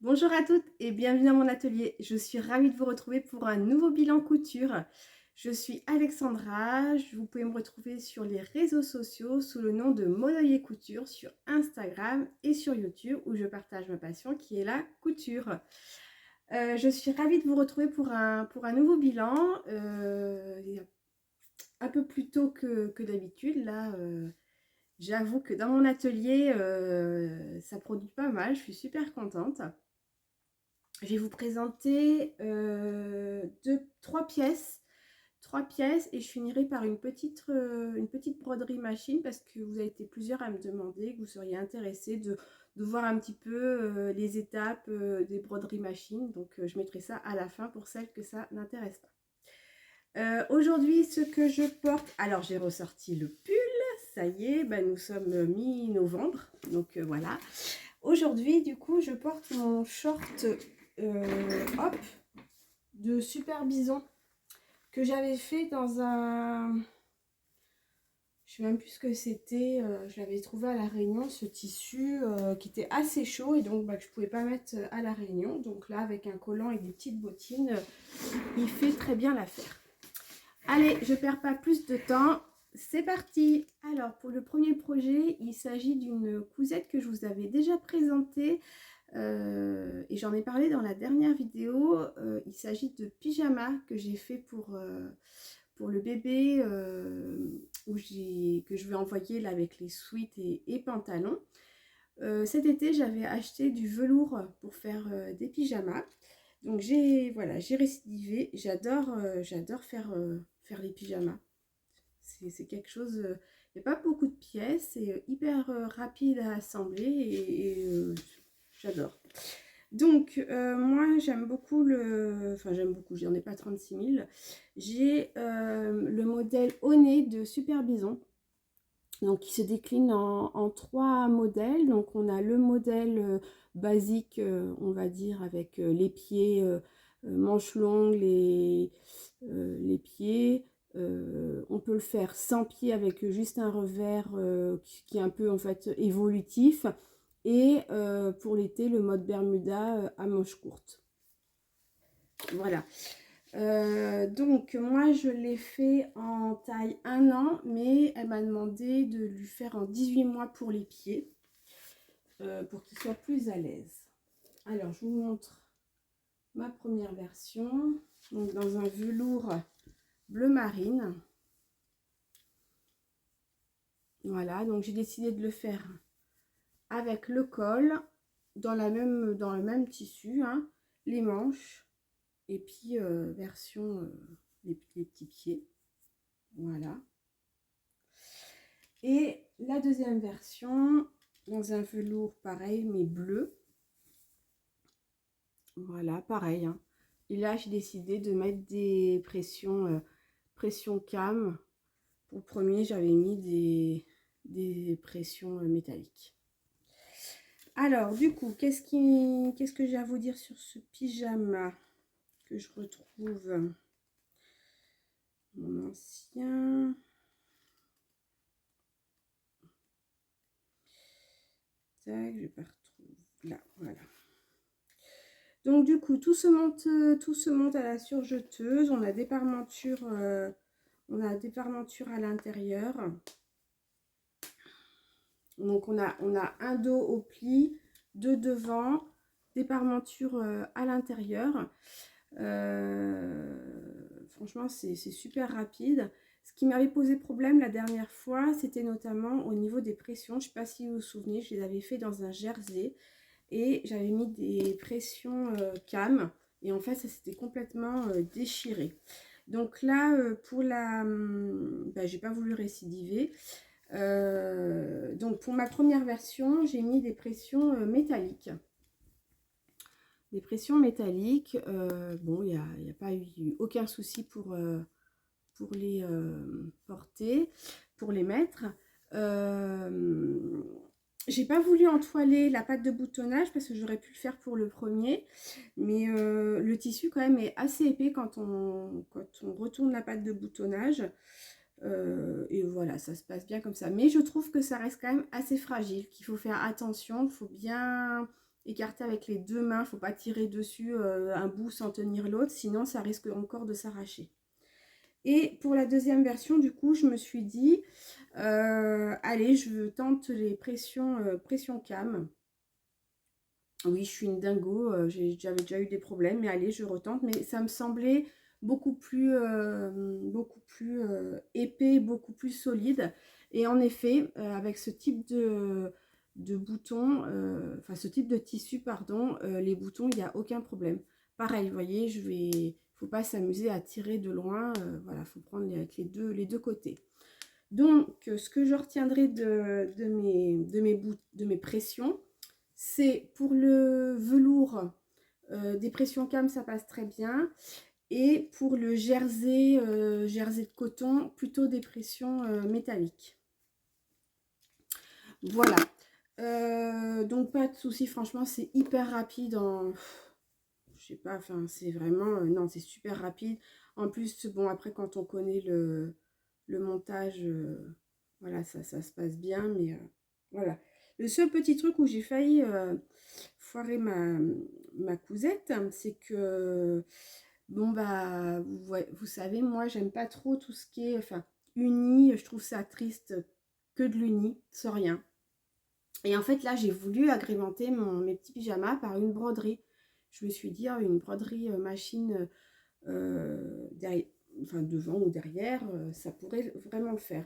Bonjour à toutes et bienvenue dans mon atelier. Je suis ravie de vous retrouver pour un nouveau bilan couture. Je suis Alexandra, vous pouvez me retrouver sur les réseaux sociaux sous le nom de Monolier Couture sur Instagram et sur YouTube où je partage ma passion qui est la couture. Je suis ravie de vous retrouver pour un nouveau bilan, un peu plus tôt que d'habitude. Là, j'avoue que dans mon atelier, ça produit pas mal, je suis super contente. Je vais vous présenter trois pièces. Trois pièces et je finirai par une petite broderie machine parce que vous avez été plusieurs à me demander que vous seriez intéressés de voir un petit peu les étapes des broderies machines. Donc je mettrai ça à la fin pour celles que ça n'intéresse pas. Aujourd'hui, ce que je porte, alors j'ai ressorti le pull, ça y est, ben, nous sommes mi-novembre, donc voilà. Aujourd'hui, du coup, je porte mon short hop de Super Bison que j'avais fait dans un... Je sais même plus ce que c'était. Je l'avais trouvé à La Réunion, ce tissu qui était assez chaud et donc que je pouvais pas mettre à La Réunion. Donc là, avec un collant et des petites bottines, il fait très bien l'affaire. Allez, je perds pas plus de temps. C'est parti! Alors, pour le premier projet, il s'agit d'une cousette que je vous avais déjà présentée et j'en ai parlé dans la dernière vidéo. Il s'agit de pyjama que j'ai fait pour le bébé que je vais envoyer là avec les sweats et pantalons. Cet été, j'avais acheté du velours pour faire des pyjamas. Donc j'ai récidivé. J'adore faire les pyjamas. C'est quelque chose. Il n'y a pas beaucoup de pièces. C'est hyper rapide à assembler et j'adore. Donc moi j'aime beaucoup j'aime beaucoup, j'en ai pas 36 000. J'ai le modèle Oné de Super Bison. Donc il se décline en trois modèles. Donc on a le modèle basique, on va dire, avec les pieds manches longues, les pieds. On peut le faire sans pied avec juste un revers qui est un peu en fait évolutif. Et pour l'été, le mode Bermuda à manches courtes. Voilà. Donc moi je l'ai fait en taille 1 an, mais elle m'a demandé de lui faire en 18 mois pour les pieds, pour qu'il soit plus à l'aise. Alors je vous montre ma première version, donc dans un velours bleu marine. Voilà, donc j'ai décidé de le faire avec le col, dans le même tissu, hein, les manches, et puis version les petits pieds. Voilà. Et la deuxième version, dans un velours pareil, mais bleu. Voilà, pareil, hein. Et là, j'ai décidé de mettre des pressions cam. Pour le premier, j'avais mis des pressions métalliques. Alors, du coup, qu'est-ce que j'ai à vous dire sur ce pyjama que je retrouve mon ancien. Tac, je pas retrouver là, voilà. Donc du coup, tout se monte à la surjeteuse. On a des parmentures, à l'intérieur. Donc on a un dos au pli, deux devant, des parmentures à l'intérieur. Franchement, c'est super rapide. Ce qui m'avait posé problème la dernière fois, c'était notamment au niveau des pressions. Je ne sais pas si vous vous souvenez, je les avais fait dans un jersey et j'avais mis des pressions cam et en fait ça s'était complètement déchiré. Donc là pour j'ai pas voulu récidiver. Donc pour ma première version, j'ai mis des pressions métalliques. Des pressions métalliques. Bon, il n'y a pas eu aucun souci pour les porter, pour les mettre. J'ai pas voulu entoiler la pâte de boutonnage parce que j'aurais pu le faire pour le premier, mais le tissu quand même est assez épais quand on retourne la pâte de boutonnage. Et voilà, ça se passe bien comme ça. Mais je trouve que ça reste quand même assez fragile, qu'il faut faire attention, il faut bien écarter avec les deux mains. Il ne faut pas tirer dessus un bout sans tenir l'autre, sinon ça risque encore de s'arracher. Et pour la deuxième version, du coup, je me suis dit, allez, je tente les pression cam. Oui, je suis une dingo, j'avais déjà eu des problèmes, mais allez, je retente. Mais ça me semblait beaucoup plus épais, beaucoup plus solide. Et en effet, avec ce type de boutons, enfin ce type de tissu, pardon, les boutons, il n'y a aucun problème. Pareil, vous voyez, faut pas s'amuser à tirer de loin. Voilà, il faut prendre avec les deux côtés. Donc, ce que je retiendrai de mes pressions, c'est pour le velours, des pressions cam, ça passe très bien. Et pour le jersey, jersey de coton, plutôt des pressions métalliques. Voilà. Donc, pas de souci, franchement, c'est hyper rapide en... Je sais pas, enfin, c'est vraiment... non, c'est super rapide. En plus, bon, après, quand on connaît le montage, voilà, ça se passe bien, mais voilà. Le seul petit truc où j'ai failli foirer ma cousette, c'est que, bon, bah, vous savez, moi, j'aime pas trop tout ce qui est, enfin, uni, je trouve ça triste que de l'uni, sans rien. Et en fait, là, j'ai voulu agrémenter mes petits pyjamas par une broderie. Je me suis dit, une broderie machine derrière, enfin, devant ou derrière, ça pourrait vraiment le faire.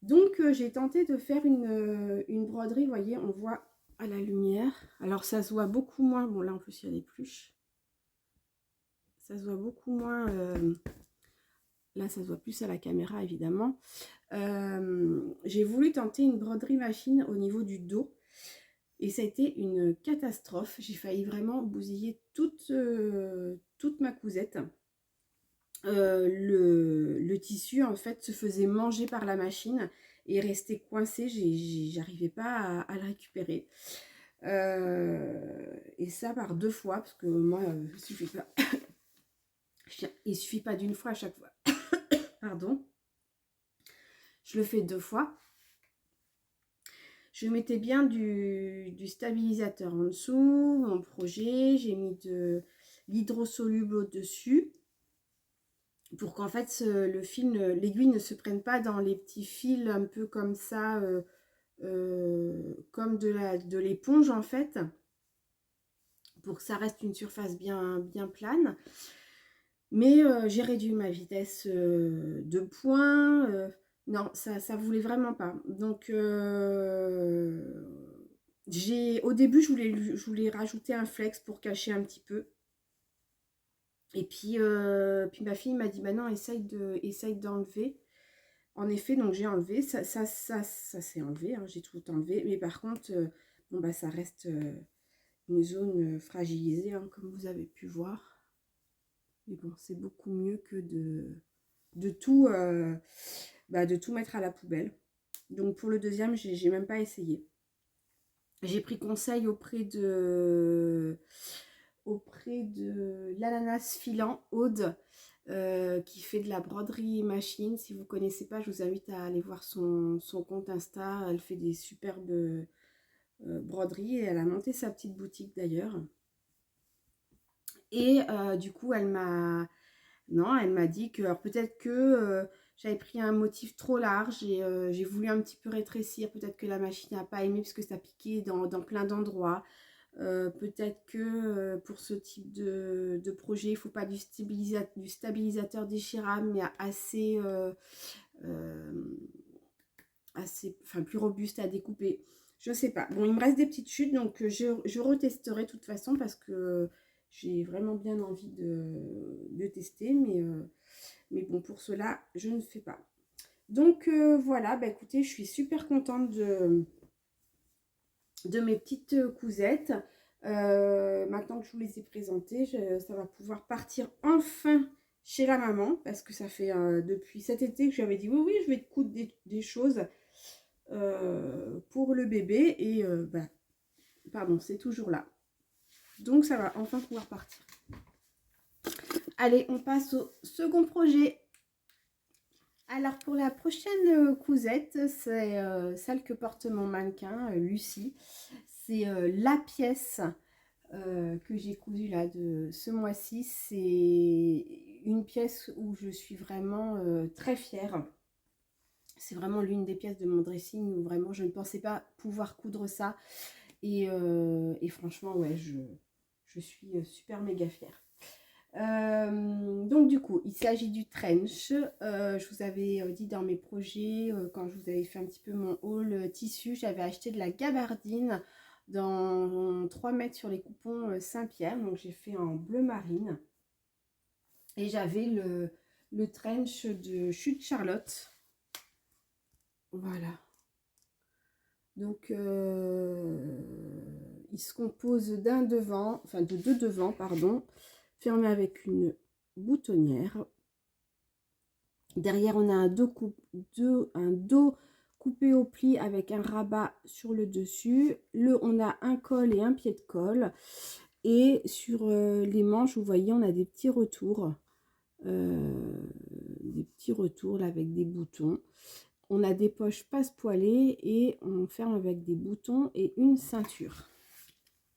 Donc, j'ai tenté de faire une broderie. Vous voyez, on voit à la lumière. Alors, ça se voit beaucoup moins. Bon, là, en plus, il y a des pluches. Ça se voit beaucoup moins. Là, ça se voit plus à la caméra, évidemment. J'ai voulu tenter une broderie machine au niveau du dos. Et ça a été une catastrophe. J'ai failli vraiment bousiller toute ma cousette. Le tissu, en fait, se faisait manger par la machine et restait coincé. J'arrivais pas à le récupérer. Et ça par 2 fois, parce que moi, il suffit pas d'une fois à chaque fois. Pardon. Je le fais 2 fois. Je mettais bien du stabilisateur en dessous, mon projet. J'ai mis de l'hydrosoluble au-dessus pour qu'en fait l'aiguille ne se prenne pas dans les petits fils un peu comme ça, comme de l'éponge en fait, pour que ça reste une surface bien plane. Mais j'ai réduit ma vitesse de pointe. Non, ça voulait vraiment pas. Donc, au début, je voulais rajouter un flex pour cacher un petit peu. Et puis ma fille m'a dit, bah non, essaye d'enlever. En effet, donc j'ai enlevé. Ça s'est enlevé, hein, j'ai tout enlevé. Mais par contre, bon, bah, ça reste une zone fragilisée, hein, comme vous avez pu voir. Mais bon, c'est beaucoup mieux que de tout mettre à la poubelle. Donc pour le deuxième, j'ai même pas essayé. J'ai pris conseil auprès de l'ananas filant Aude, qui fait de la broderie machine. Si vous ne connaissez pas, je vous invite à aller voir son compte Insta. Elle fait des superbes broderies et elle a monté sa petite boutique d'ailleurs. Et du coup, elle m'a dit que peut-être que j'avais pris un motif trop large et j'ai voulu un petit peu rétrécir. Peut-être que la machine n'a pas aimé parce que ça piquait dans plein d'endroits. Peut-être que pour ce type de projet, il ne faut pas du stabilisateur déchirable, mais assez, plus robuste à découper. Je ne sais pas. Bon, il me reste des petites chutes, donc je retesterai de toute façon parce que j'ai vraiment bien envie de tester, mais bon, pour cela, je ne fais pas. Donc voilà, bah, écoutez, je suis super contente de mes petites cousettes. Maintenant que je vous les ai présentées, ça va pouvoir partir enfin chez la maman, parce que ça fait depuis cet été que j'avais dit oui, je vais te coudre des choses pour le bébé, et bah, pardon, c'est toujours là. Donc ça va enfin pouvoir partir. Allez, on passe au second projet. Alors pour la prochaine cousette, c'est celle que porte mon mannequin, Lucie. C'est la pièce que j'ai cousu là de ce mois-ci. C'est une pièce où je suis vraiment très fière. C'est vraiment l'une des pièces de mon dressing où vraiment je ne pensais pas pouvoir coudre ça. Et franchement, ouais, je suis super méga fière. Donc du coup, il s'agit du trench. Je vous avais dit dans mes projets, quand je vous avais fait un petit peu mon haul tissu, j'avais acheté de la gabardine dans 3 mètres sur les coupons Saint-Pierre. Donc j'ai fait en bleu marine. Et j'avais le trench de Chute Charlotte. Voilà. Donc il se compose d'un devant, enfin de deux devants, pardon, fermé avec une boutonnière. Derrière, on a un dos coupé au pli avec un rabat sur le dessus. On a un col et un pied de colle. Et sur les manches, vous voyez, on a des petits retours. Là, avec des boutons. On a des poches passe-poilées et on ferme avec des boutons et une ceinture.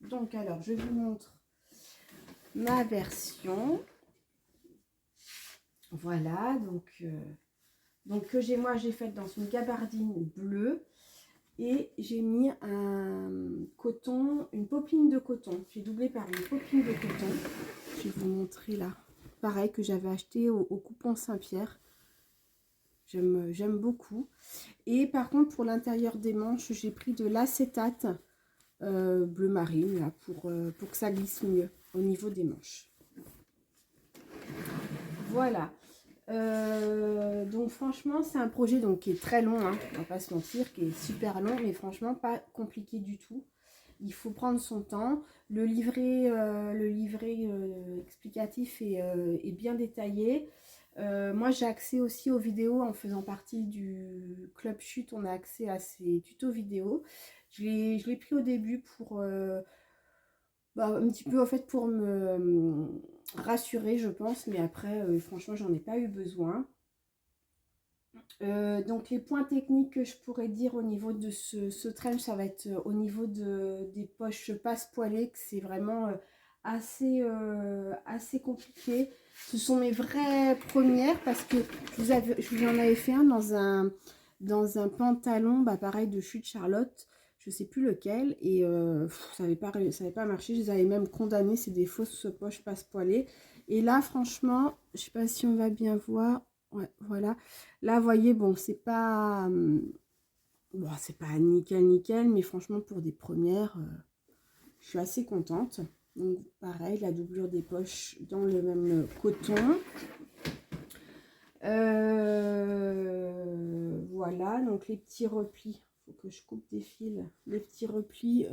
Donc, alors, je vous montre ma version. Voilà, donc que j'ai faite dans une gabardine bleue et j'ai mis un coton, une popeline de coton. J'ai doublé par une popeline de coton. Je vais vous montrer là. Pareil que j'avais acheté au coupon Saint-Pierre. J'aime beaucoup. Et par contre, pour l'intérieur des manches, j'ai pris de l'acétate bleu marine là, pour que ça glisse mieux au niveau des manches. Voilà. Donc franchement, c'est un projet donc, qui est très long, hein, on va pas se mentir, qui est super long, mais franchement pas compliqué du tout. Il faut prendre son temps. Le livret explicatif est bien détaillé. Moi, j'ai accès aussi aux vidéos en faisant partie du Club Chute. On a accès à ces tutos vidéo. Je l'ai pris au début pour un petit peu en fait pour me rassurer, je pense, mais après, franchement, j'en ai pas eu besoin. Donc les points techniques que je pourrais dire au niveau de ce trench, ça va être au niveau des poches passe-poilées, que c'est vraiment assez compliqué. Ce sont mes vraies premières parce que je vous en avais fait un dans un pantalon, pareil de Chute Charlotte, je sais plus lequel, et ça n'avait pas marché, je les avais même condamnés, c'est des fausses poches passe-poilées. Et là franchement, je sais pas si on va bien voir. Ouais, voilà. Là, vous voyez, bon, c'est pas nickel, mais franchement, pour des premières, je suis assez contente. Donc, pareil, la doublure des poches dans le même coton. Voilà, donc les petits replis. Il faut que je coupe des fils. Les petits replis,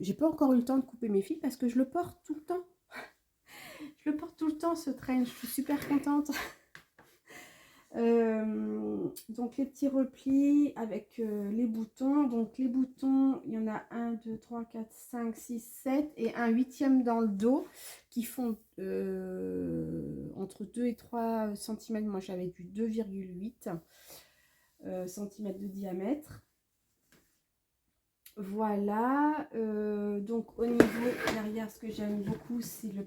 j'ai pas encore eu le temps de couper mes fils parce que je le porte tout le temps. Je le porte tout le temps, ce trench. Je suis super contente. Donc les petits replis avec les boutons. Donc les boutons, il y en a 1, 2, 3, 4, 5, 6, 7 et un huitième dans le dos qui font entre 2 et 3 cm. Moi j'avais du 2,8 cm de diamètre. Voilà. Donc au niveau derrière, ce que j'aime beaucoup, c'est le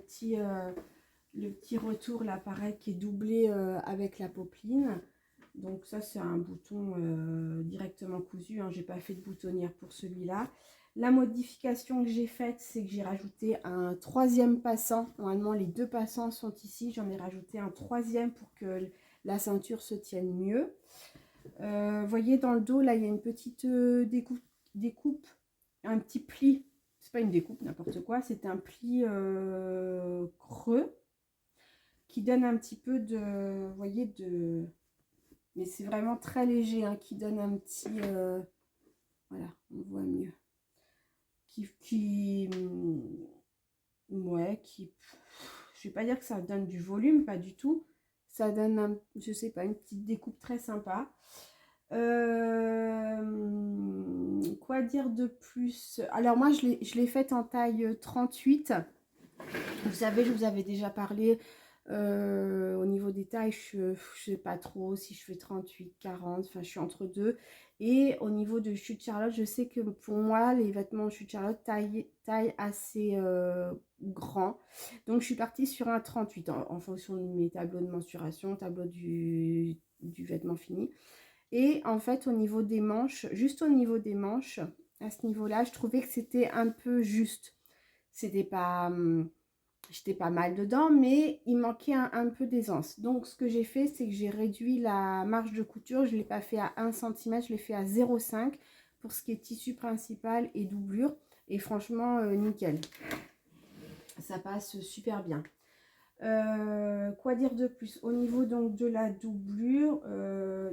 petit retour là, pareil, qui est doublé avec la popeline. Donc ça, c'est un bouton directement cousu, hein. J'ai pas fait de boutonnière pour celui-là. La modification que j'ai faite, c'est que j'ai rajouté un troisième passant. Normalement, les deux passants sont ici. J'en ai rajouté un troisième pour que la ceinture se tienne mieux. Vous voyez, dans le dos, là, il y a une petite découpe, un petit pli. C'est pas une découpe, n'importe quoi. C'est un pli creux qui donne un petit peu de, vous voyez, mais c'est vraiment très léger, hein, qui donne un petit, voilà, on voit mieux, ouais, je vais pas dire que ça donne du volume, pas du tout, ça donne, je sais pas, une petite découpe très sympa. Quoi dire de plus? Alors moi, je l'ai faite en taille 38. Vous savez, je vous avais déjà parlé Au niveau des tailles, je sais pas trop si je fais 38, 40, enfin je suis entre deux. Et au niveau de Chute Charlotte, je sais que pour moi, les vêtements de Chute Charlotte taille assez grand. Donc je suis partie sur un 38 en fonction de mes tableaux de mensuration, tableau du vêtement fini. Et en fait, au niveau des manches, juste au niveau des manches, à ce niveau-là, je trouvais que c'était un peu juste. C'était pas... J'étais pas mal dedans, mais il manquait un peu d'aisance. Donc, ce que j'ai fait, c'est que j'ai réduit la marge de couture. Je ne l'ai pas fait à 1 cm, je l'ai fait à 0,5 pour ce qui est tissu principal et doublure. Et franchement, nickel. Ça passe super bien. Quoi dire de plus? Au niveau donc de la doublure,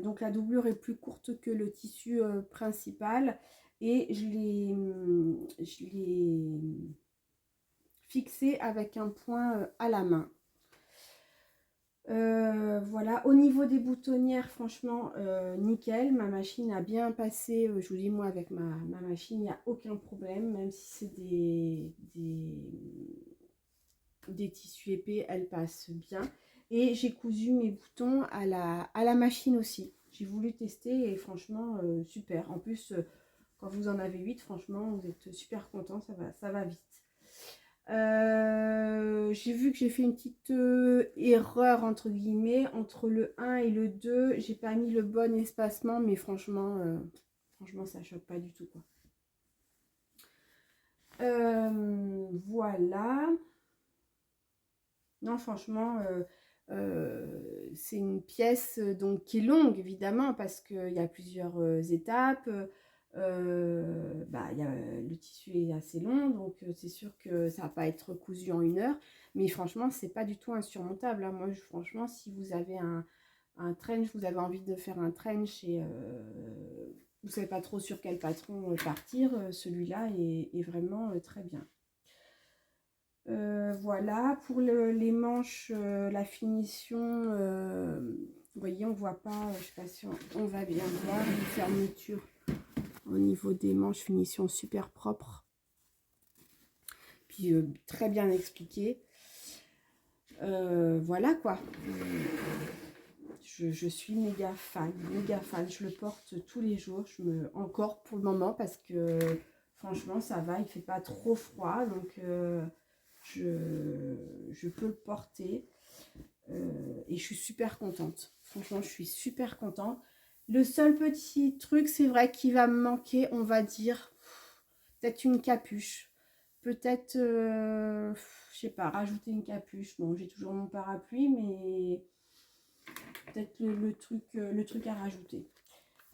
donc la doublure est plus courte que le tissu principal. Et je l'ai fixé avec un point à la main. Voilà, au niveau des boutonnières, franchement, nickel. Ma machine a bien passé. Je vous dis, moi, avec ma machine, il n'y a aucun problème. Même si c'est des tissus épais, elle passe bien. Et j'ai cousu mes boutons à la machine aussi. J'ai voulu tester et franchement, super. En plus, quand vous en avez 8, franchement, vous êtes super content. Ça va vite. J'ai vu que j'ai fait une petite erreur entre guillemets entre le 1 et le 2. J'ai pas mis le bon espacement, mais franchement, ça choque pas du tout quoi. Voilà. Non, franchement, c'est une pièce donc qui est longue évidemment parce qu'il y a plusieurs étapes. Le tissu est assez long, donc c'est sûr que ça va pas être cousu en 1 heure, mais franchement c'est pas du tout insurmontable, hein. Moi franchement, si vous avez un trench, vous avez envie de faire un trench et vous savez pas trop sur quel patron partir, celui-là est vraiment très bien. Voilà, pour les manches, la finition, vous voyez, on voit pas, je sais pas si on va bien voir, une fermeture au niveau des manches, finition super propre, puis très bien expliqué. Voilà quoi, je suis méga fan, je le porte tous les jours, encore pour le moment parce que franchement ça va, il fait pas trop froid, donc je peux le porter et je suis super contente. Franchement, je suis super contente. Le seul petit truc, c'est vrai qu'il va me manquer, on va dire, peut-être une capuche. Peut-être, je sais pas, rajouter une capuche. Bon, j'ai toujours mon parapluie, mais peut-être le truc à rajouter.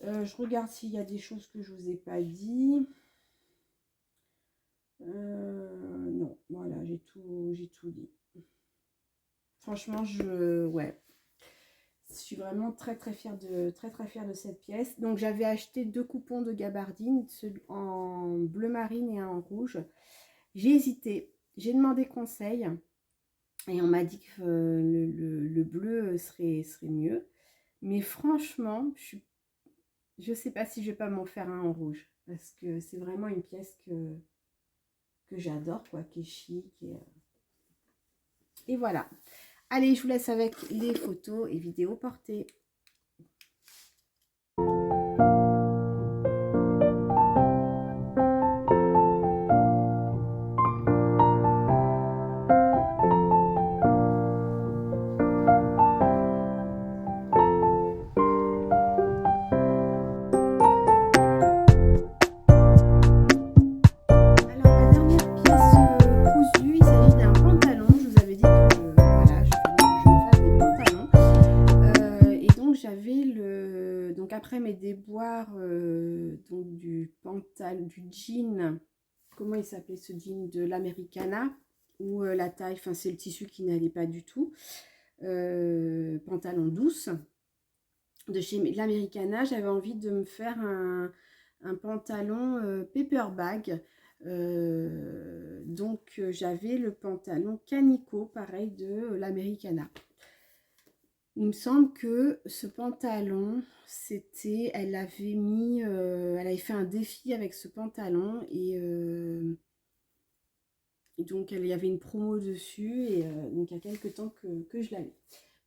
Je regarde s'il y a des choses que je vous ai pas dit. Non, voilà, j'ai tout dit. Franchement, ouais, je suis vraiment très fière de cette pièce. Donc j'avais acheté 2 coupons de gabardine, en bleu marine et un en rouge. J'ai hésité, j'ai demandé conseil et on m'a dit que le bleu serait mieux. Mais franchement, je sais pas si je vais pas m'en faire un en rouge parce que c'est vraiment une pièce que j'adore, quoi, qui est chic et voilà. Allez, je vous laisse avec les photos et vidéos portées. Après mes déboires donc du pantalon, du jean, comment il s'appelait ce jean de l'Americana, où la taille, enfin c'est le tissu qui n'allait pas du tout, pantalon douce de chez l'Americana, j'avais envie de me faire un pantalon paper bag. Donc j'avais le pantalon canico pareil de l'Americana. Il me semble que ce pantalon, elle avait fait un défi avec ce pantalon et Et donc, il y avait une promo dessus. Et donc, il y a quelques temps que je l'avais.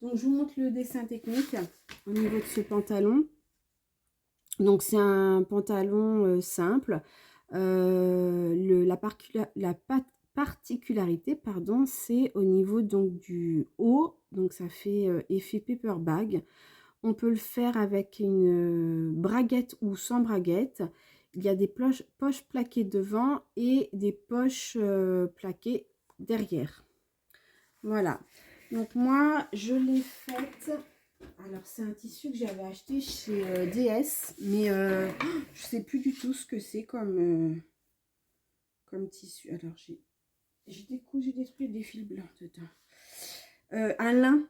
Donc, je vous montre le dessin technique au niveau de ce pantalon. Donc, c'est un pantalon simple. La particularité, pardon, c'est au niveau donc du haut. Donc, ça fait effet paper bag. On peut le faire avec une braguette ou sans braguette. Il y a des poches plaquées devant et des poches plaquées derrière. Voilà. Donc moi, je l'ai faite. Alors, c'est un tissu que j'avais acheté chez DS. Mais je sais plus du tout ce que c'est comme tissu. Alors, j'ai détruit des fils blancs dedans. Un lin.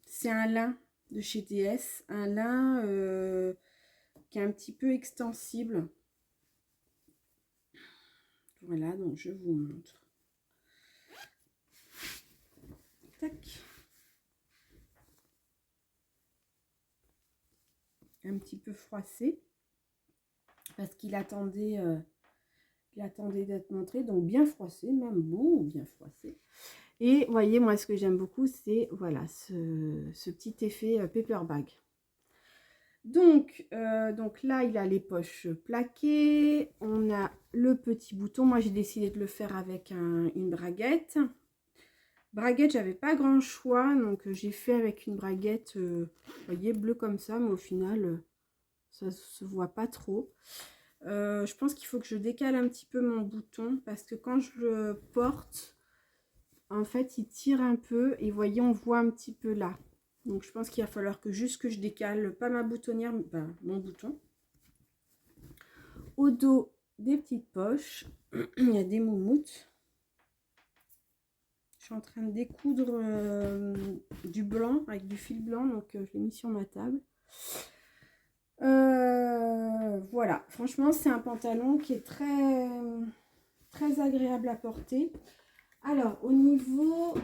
C'est un lin de chez DS, un lin qui est un petit peu extensible. Voilà, donc je vous montre. Tac. Un petit peu froissé parce qu'il attendait d'être montré, donc bien froissé, même beau, bien froissé. Et vous voyez, moi ce que j'aime beaucoup, c'est voilà ce petit effet paper bag. Donc là, il a les poches plaquées. On a le petit bouton. Moi, j'ai décidé de le faire avec une braguette. Braguette, j'avais pas grand choix. Donc, j'ai fait avec une braguette, vous voyez, bleue comme ça. Mais au final, ça se voit pas trop. Je pense qu'il faut que je décale un petit peu mon bouton. Parce que quand je le porte, en fait, il tire un peu. Et vous voyez, on voit un petit peu là. Donc, je pense qu'il va falloir que juste que je décale, pas ma boutonnière, mais mon bouton. Au dos, des petites poches. Il y a des moumoutes. Je suis en train de découdre du blanc avec du fil blanc. Donc, je l'ai mis sur ma table. Voilà. Franchement, c'est un pantalon qui est très, très agréable à porter. Alors, au niveau...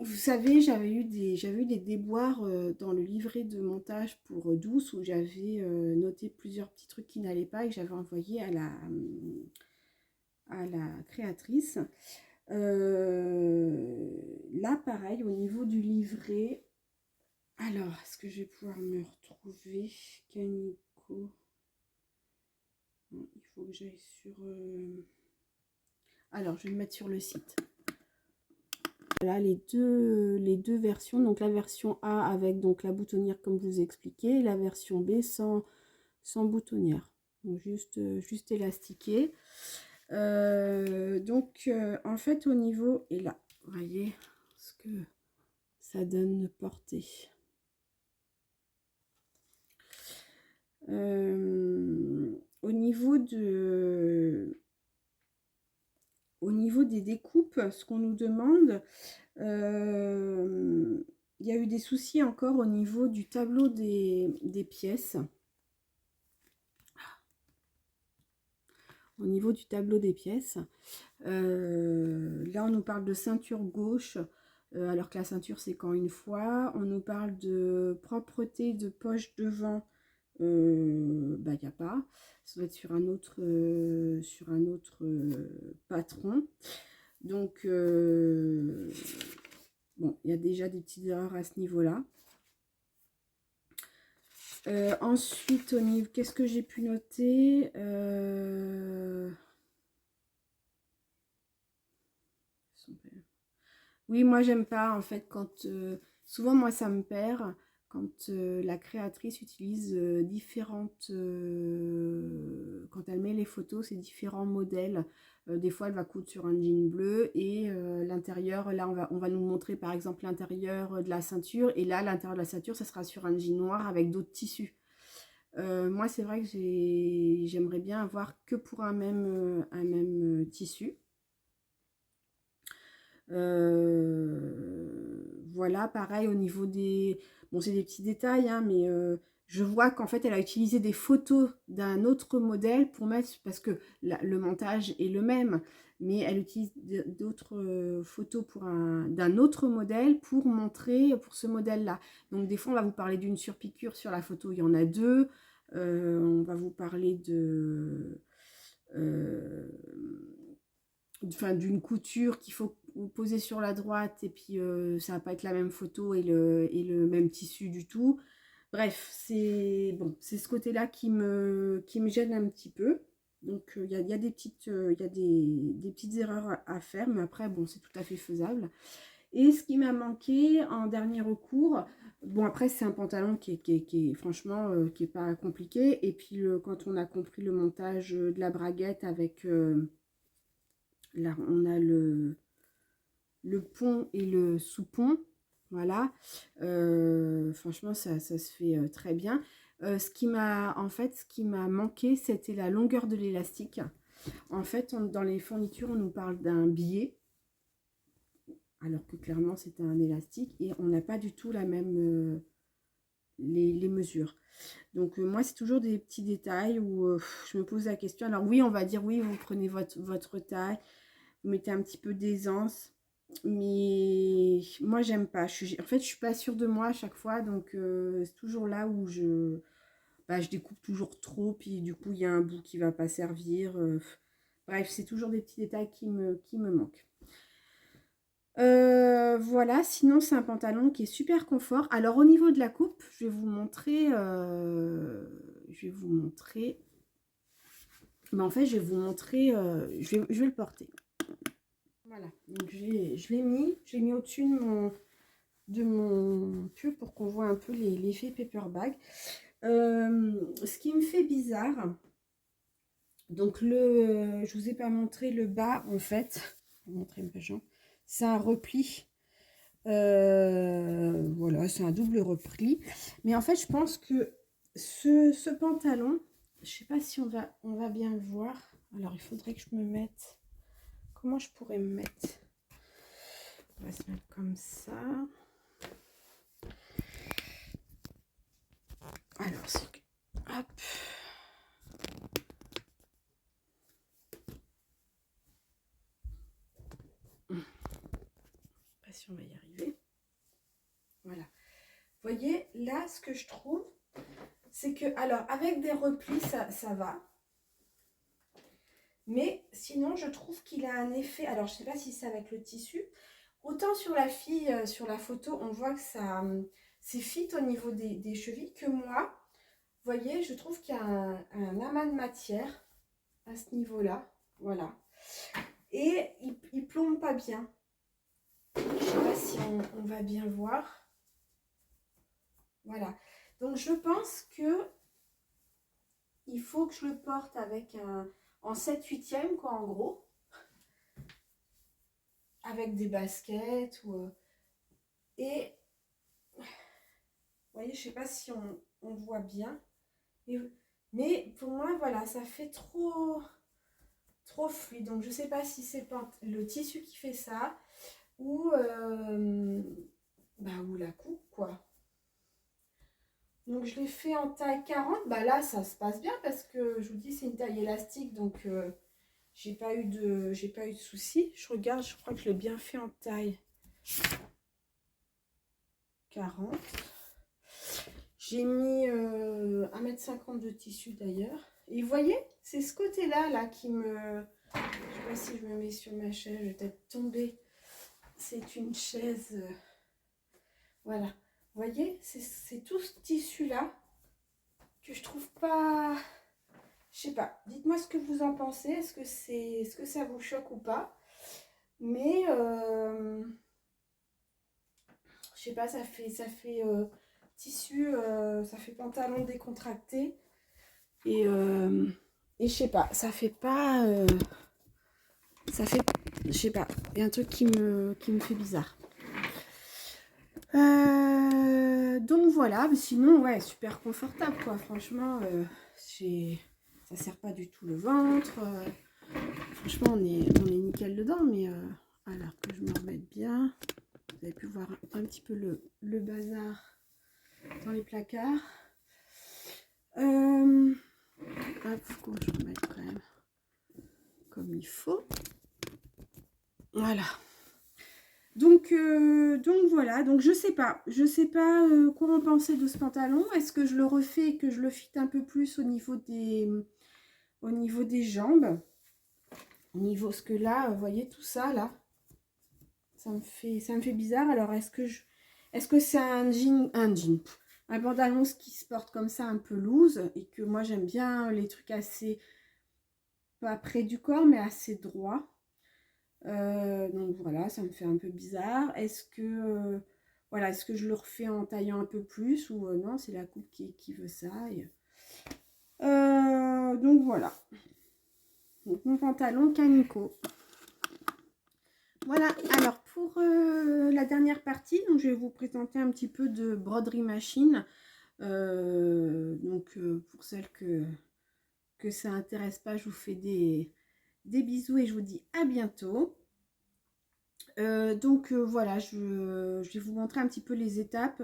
Vous savez, j'avais eu des déboires dans le livret de montage pour Douce où j'avais noté plusieurs petits trucs qui n'allaient pas et que j'avais envoyé à la créatrice. Là, pareil, au niveau du livret. Alors, est-ce que je vais pouvoir me retrouver Canico? Il faut que j'aille sur... Alors, je vais me mettre sur le site. Voilà les deux versions, donc la version A avec donc la boutonnière comme je vous ai expliqué, et la version B sans boutonnière, donc juste élastiqué. En fait au niveau, et là, vous voyez ce que ça donne de portée. Au niveau des découpes, ce qu'on nous demande, il y a eu des soucis encore au niveau du tableau des pièces. Au niveau du tableau des pièces. Là, on nous parle de ceinture gauche, alors que la ceinture, c'est quand une fois. On nous parle de propreté de poche devant. Il n'y a pas. Ça doit être sur un autre patron. Donc, bon, il y a déjà des petites erreurs à ce niveau-là. Ensuite, au niveau, qu'est-ce que j'ai pu noter? Oui, moi, j'aime pas, en fait, quand... souvent, moi, ça me perd quand la créatrice utilise différentes... quand elle met les photos, c'est différents modèles. Des fois, elle va coudre sur un jean bleu et l'intérieur, là, on va nous montrer, par exemple, l'intérieur de la ceinture. Et là, l'intérieur de la ceinture, ça sera sur un jean noir avec d'autres tissus. Moi, c'est vrai que j'aimerais bien avoir que pour un même tissu. Voilà, pareil au niveau des... Bon, c'est des petits détails, hein, mais je vois qu'en fait, elle a utilisé des photos d'un autre modèle pour mettre... Parce que le montage est le même, mais elle utilise d'autres photos d'un autre modèle pour montrer pour ce modèle-là. Donc, des fois, on va vous parler d'une surpiqûre sur la photo, il y en a deux. On va vous parler de... enfin d'une couture qu'il faut poser sur la droite, et puis ça va pas être la même photo et le même tissu du tout. Bref, c'est bon, c'est ce côté-là qui me gêne un petit peu. Donc il y a des petites, des petites erreurs à faire, mais après, bon, c'est tout à fait faisable. Et ce qui m'a manqué en dernier recours, bon, après, c'est un pantalon qui est franchement, qui est pas compliqué. Et puis, quand on a compris le montage de la braguette avec, là, on a le pont et le sous-pont, voilà. Franchement, ça se fait très bien. Ce qui m'a manqué, c'était la longueur de l'élastique. En fait, dans les fournitures, on nous parle d'un biais, alors que clairement, c'était un élastique, et on n'a pas du tout la même, les mesures. Donc, moi, c'est toujours des petits détails où je me pose la question. Alors oui, on va dire, oui, vous prenez votre taille, vous mettez un petit peu d'aisance. Mais moi, j'aime pas. En fait, je suis pas sûre de moi à chaque fois. Donc, c'est toujours là où je découpe toujours trop. Puis, du coup, il y a un bout qui va pas servir. Bref, c'est toujours des petits détails qui me manquent. Voilà, sinon, c'est un pantalon qui est super confort. Alors, au niveau de la coupe, je vais vous montrer. Mais en fait, je vais vous montrer. Je vais le porter. Voilà, donc je l'ai mis au-dessus de mon pull pour qu'on voit un peu l'effet paperback. Ce qui me fait bizarre, donc je vous ai pas montré le bas en fait, je vais vous montrer une page, c'est un repli, voilà, c'est un double repli, mais en fait je pense que ce pantalon, je sais pas si on va bien le voir, alors il faudrait que je me mette, comment je pourrais me mettre? On va se mettre comme ça. Alors, hop. Je ne sais pas si on va y arriver. Voilà. Vous voyez, là, ce que je trouve, c'est que, alors, avec des replis, ça va. Mais sinon, je trouve qu'il a un effet, alors je ne sais pas si c'est avec le tissu. Autant sur la fille, sur la photo, on voit que c'est fit au niveau des chevilles, que moi, vous voyez, je trouve qu'il y a un amas de matière à ce niveau-là. Voilà. Et il plombe pas bien. Je ne sais pas si on va bien voir. Voilà. Donc, je pense que il faut que je le porte avec en 7/8e, quoi, en gros. Avec des baskets. Et, vous voyez, je ne sais pas si on voit bien. Mais pour moi, voilà, ça fait trop fluide. Donc, je ne sais pas si c'est le tissu qui fait ça ou, ou la coupe, quoi. Donc, je l'ai fait en taille 40. Bah là, ça se passe bien parce que, je vous dis, c'est une taille élastique. Donc, j'ai pas eu de soucis. Je regarde, je crois que je l'ai bien fait en taille 40. J'ai mis 1,50 m de tissu d'ailleurs. Et vous voyez, c'est ce côté-là là, qui me... Je sais pas si je me mets sur ma chaise, je vais peut-être tomber. C'est une chaise... Voilà. Vous voyez, c'est tout ce tissu-là que je trouve pas... Je sais pas. Dites-moi ce que vous en pensez. Est-ce que ça vous choque ou pas? Mais... je sais pas, ça fait tissu, ça fait pantalon décontracté. Et je sais pas, ça fait pas... je sais pas, il y a un truc qui me fait bizarre. Donc voilà, mais sinon, ouais, super confortable, quoi. Franchement, ça sert pas du tout le ventre. Franchement, on est nickel dedans, mais alors que je me remette bien. Vous avez pu voir un petit peu le bazar dans les placards. Hop, faut que je remette quand même comme il faut. Voilà. Donc voilà, donc je sais pas quoi en penser de ce pantalon. Est-ce que je le refais et que je le fitte un peu plus au niveau des jambes? au niveau, parce que là, vous voyez tout ça, là, ça me fait bizarre. Alors, est-ce que c'est un pantalon qui se porte comme ça, un peu loose, et que moi, j'aime bien les trucs assez, pas près du corps, mais assez droit. Donc voilà, ça me fait un peu bizarre. Voilà, est-ce que je le refais en taillant un peu plus ou non, c'est la coupe qui veut ça. Donc voilà. Donc mon pantalon canico. Voilà, alors pour la dernière partie, donc je vais vous présenter un petit peu de broderie machine. Pour celles que ça intéresse pas, je vous fais des bisous et je vous dis à bientôt. Voilà, je vais vous montrer un petit peu les étapes.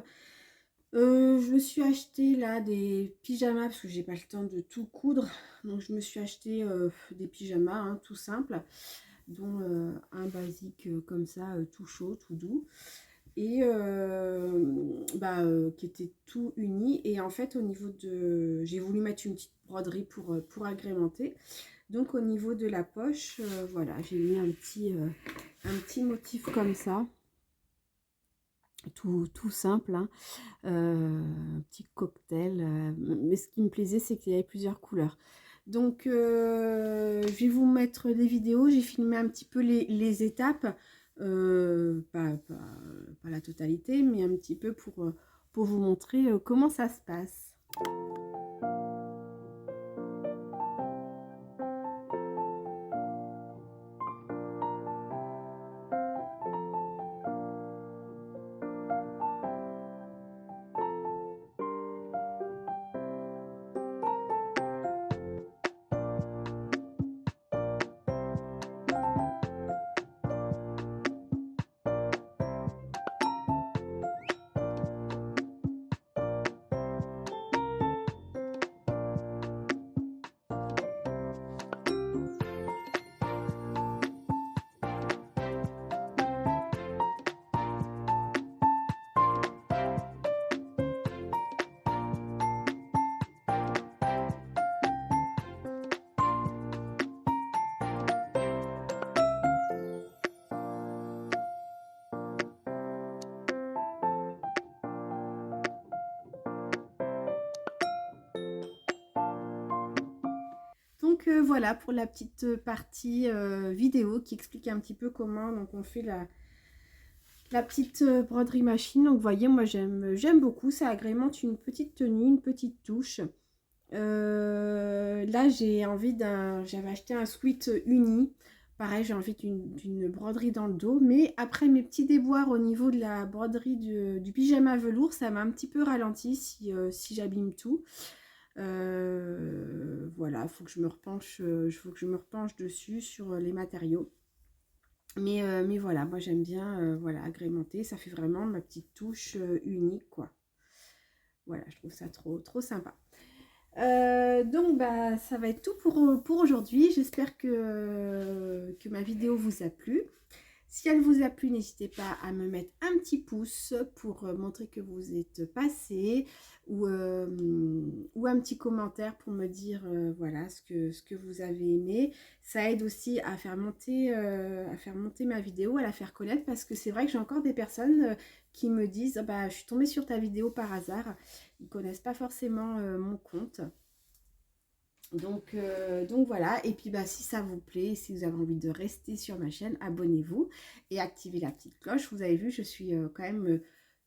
Je me suis acheté là des pyjamas parce que j'ai pas le temps de tout coudre. Donc je me suis acheté des pyjamas hein, tout simples, dont un basique comme ça, tout chaud, tout doux. Et qui était tout uni. Et en fait, au niveau de... J'ai voulu mettre une petite broderie pour agrémenter. Donc au niveau de la poche, voilà, j'ai mis un petit motif comme ça. Tout simple, hein. Un petit cocktail. Mais ce qui me plaisait, c'est qu'il y avait plusieurs couleurs. Donc, je vais vous mettre des vidéos. J'ai filmé un petit peu les étapes. Pas la totalité, mais un petit peu pour vous montrer comment ça se passe. Donc voilà pour la petite partie vidéo qui explique un petit peu comment donc on fait la petite broderie machine. Donc vous voyez, moi j'aime beaucoup, ça agrémente une petite tenue, une petite touche. Là j'avais acheté un sweat uni. Pareil, j'ai envie d'une broderie dans le dos. Mais après mes petits déboires au niveau de la broderie du pyjama velours, ça m'a un petit peu ralenti si j'abîme tout. Voilà, il faut que je me repenche dessus sur les matériaux. Mais voilà, moi j'aime bien voilà, agrémenter. Ça fait vraiment ma petite touche unique, quoi. Voilà, je trouve ça trop sympa. Donc ça va être tout pour aujourd'hui. J'espère que ma vidéo vous a plu. Si elle vous a plu, n'hésitez pas à me mettre un petit pouce pour montrer que vous êtes passé ou un petit commentaire pour me dire voilà ce que vous avez aimé. Ça aide aussi à faire monter ma vidéo, à la faire connaître parce que c'est vrai que j'ai encore des personnes qui me disent je suis tombée sur ta vidéo par hasard. Ils ne connaissent pas forcément mon compte. Donc voilà, et puis si ça vous plaît, si vous avez envie de rester sur ma chaîne, abonnez-vous et activez la petite cloche. Vous avez vu, je suis quand même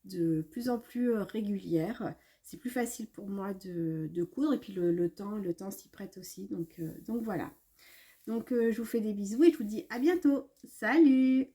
de plus en plus régulière. C'est plus facile pour moi de coudre et puis le temps s'y prête aussi. Donc voilà. Donc je vous fais des bisous et je vous dis à bientôt. Salut!